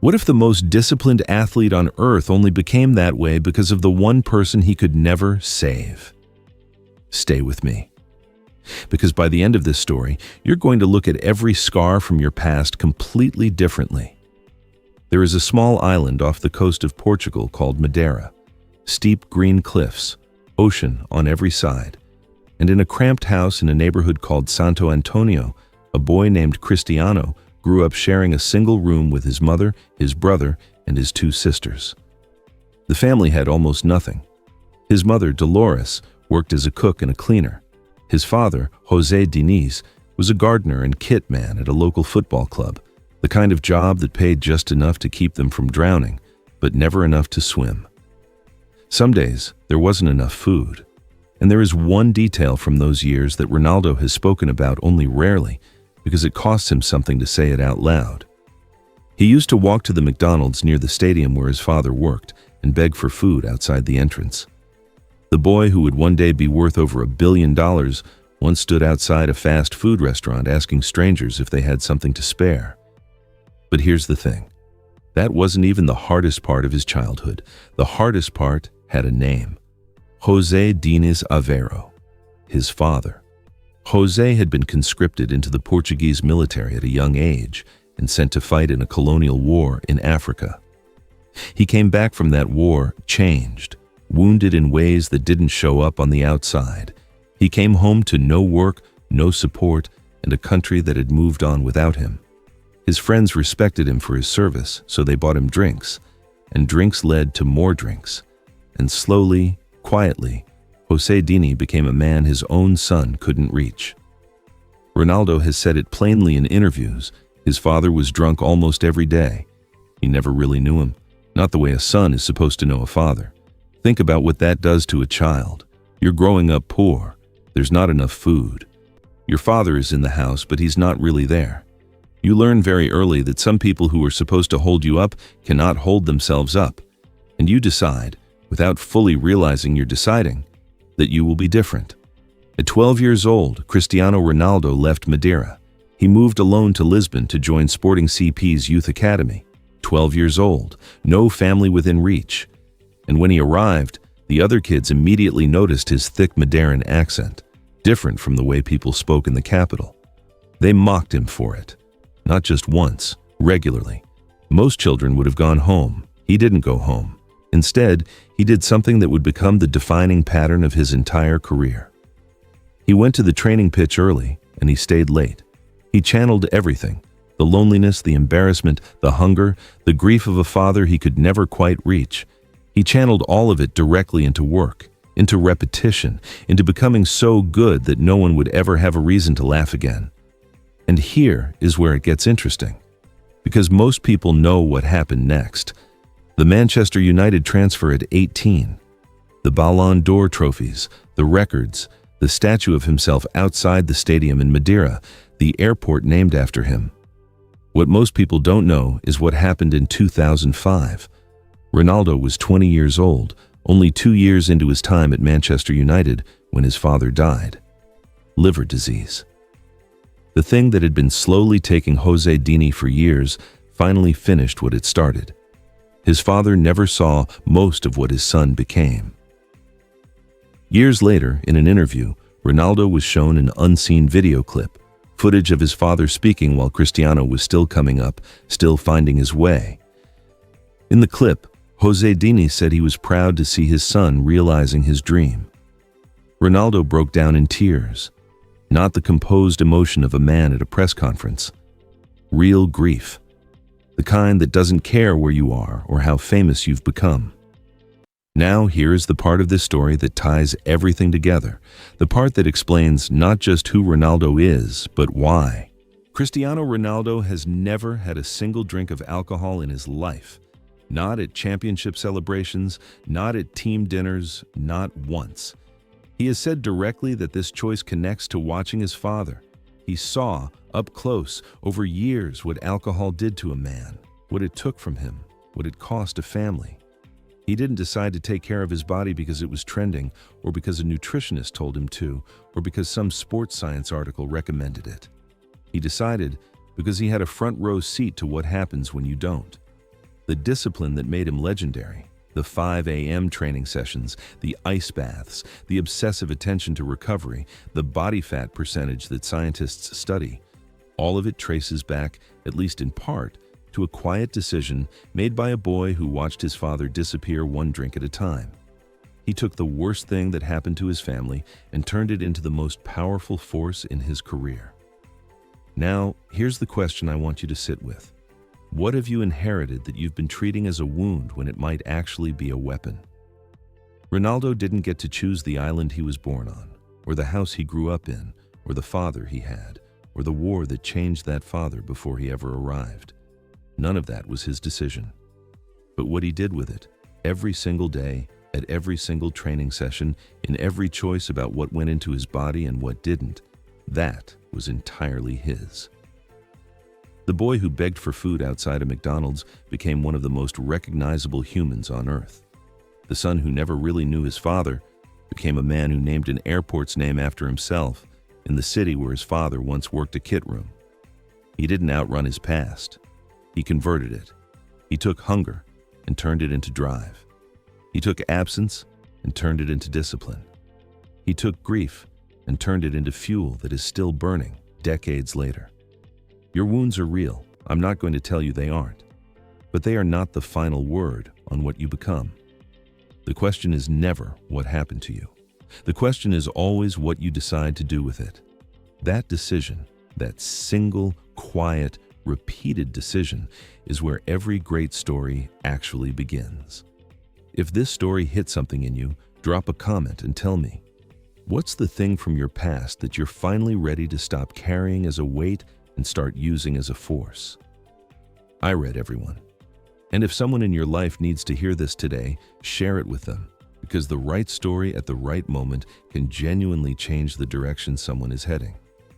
What if the most disciplined athlete on earth only became that way because of the one person he could never save? Stay with me. Because by the end of this story, you're going to look at every scar from your past completely differently. There is a small island off the coast of Portugal called Madeira. Steep green cliffs, ocean on every side. And in a cramped house in a neighborhood called Santo Antonio, a boy named Cristiano grew up sharing a single room with his mother, his brother, and his two sisters. The family had almost nothing. His mother, Dolores, worked as a cook and a cleaner. His father, José Diniz, was a gardener and kit man at a local football club, the kind of job that paid just enough to keep them from drowning, but never enough to swim. Some days, there wasn't enough food. And there is one detail from those years that Ronaldo has spoken about only rarely, because it costs him something to say it out loud. He used to walk to the McDonald's near the stadium where his father worked and beg for food outside the entrance. The boy who would one day be worth over $1 billion once stood outside a fast food restaurant asking strangers if they had something to spare. But here's the thing. That wasn't even the hardest part of his childhood. The hardest part had a name. José Diniz Aveiro, his father. José had been conscripted into the Portuguese military at a young age and sent to fight in a colonial war in Africa. He came back from that war changed, wounded in ways that didn't show up on the outside. He came home to no work, no support, and a country that had moved on without him. His friends respected him for his service, so they bought him drinks, and drinks led to more drinks. And slowly, quietly, José Diniz became a man his own son couldn't reach. Ronaldo has said it plainly in interviews. His father was drunk almost every day. He never really knew him, not the way a son is supposed to know a father. Think about what that does to a child. You're growing up poor. There's not enough food. Your father is in the house, but he's not really there. You learn very early that some people who are supposed to hold you up cannot hold themselves up. And you decide, without fully realizing you're deciding, that you will be different. At 12 years old, Cristiano Ronaldo left Madeira. He moved alone to Lisbon to join Sporting CP's youth academy. 12 years old, no family within reach. And when he arrived, the other kids immediately noticed his thick Madeiran accent, different from the way people spoke in the capital. They mocked him for it. Not just once, regularly. Most children would have gone home. He didn't go home. Instead, he did something that would become the defining pattern of his entire career. He went to the training pitch early, and he stayed late. He channeled everything, the loneliness, the embarrassment, the hunger, the grief of a father he could never quite reach. He channeled all of it directly into work, into repetition, into becoming so good that no one would ever have a reason to laugh again. And here is where it gets interesting, because most people know what happened next. The Manchester United transfer at 18, the Ballon d'Or trophies, the records, the statue of himself outside the stadium in Madeira, the airport named after him. What most people don't know is what happened in 2005. Ronaldo was 20 years old, only 2 years into his time at Manchester United when his father died. Liver disease. The thing that had been slowly taking José Diniz for years finally finished what it started. His father never saw most of what his son became. Years later, in an interview, Ronaldo was shown an unseen video clip, footage of his father speaking while Cristiano was still coming up, still finding his way. In the clip, José Diniz said he was proud to see his son realizing his dream. Ronaldo broke down in tears, not the composed emotion of a man at a press conference. Real grief. The kind that doesn't care where you are or how famous you've become. Now here is the part of this story that ties everything together, the part that explains not just who Ronaldo is, but why. Cristiano Ronaldo has never had a single drink of alcohol in his life. Not at championship celebrations, not at team dinners, not once. He has said directly that this choice connects to watching his father. He saw, up close, over years, what alcohol did to a man, what it took from him, what it cost a family. He didn't decide to take care of his body because it was trending, or because a nutritionist told him to, or because some sports science article recommended it. He decided because he had a front row seat to what happens when you don't. The discipline that made him legendary, the 5 a.m. training sessions, the ice baths, the obsessive attention to recovery, the body fat percentage that scientists study, all of it traces back, at least in part, to a quiet decision made by a boy who watched his father disappear one drink at a time. He took the worst thing that happened to his family and turned it into the most powerful force in his career. Now, here's the question I want you to sit with. What have you inherited that you've been treating as a wound when it might actually be a weapon? Ronaldo didn't get to choose the island he was born on, or the house he grew up in, or the father he had, or the war that changed that father before he ever arrived. None of that was his decision. But what he did with it, every single day, at every single training session, in every choice about what went into his body and what didn't, that was entirely his. The boy who begged for food outside a McDonald's became one of the most recognizable humans on Earth. The son who never really knew his father became a man who named an airport's name after himself in the city where his father once worked a kit room. He didn't outrun his past. He converted it. He took hunger and turned it into drive. He took absence and turned it into discipline. He took grief and turned it into fuel that is still burning decades later. Your wounds are real. I'm not going to tell you they aren't. But they are not the final word on what you become. The question is never what happened to you. The question is always what you decide to do with it. That decision, that single, quiet, repeated decision, is where every great story actually begins. If this story hit something in you, drop a comment and tell me. What's the thing from your past that you're finally ready to stop carrying as a weight and start using as a force? I read everyone. And if someone in your life needs to hear this today, share it with them, because the right story at the right moment can genuinely change the direction someone is heading.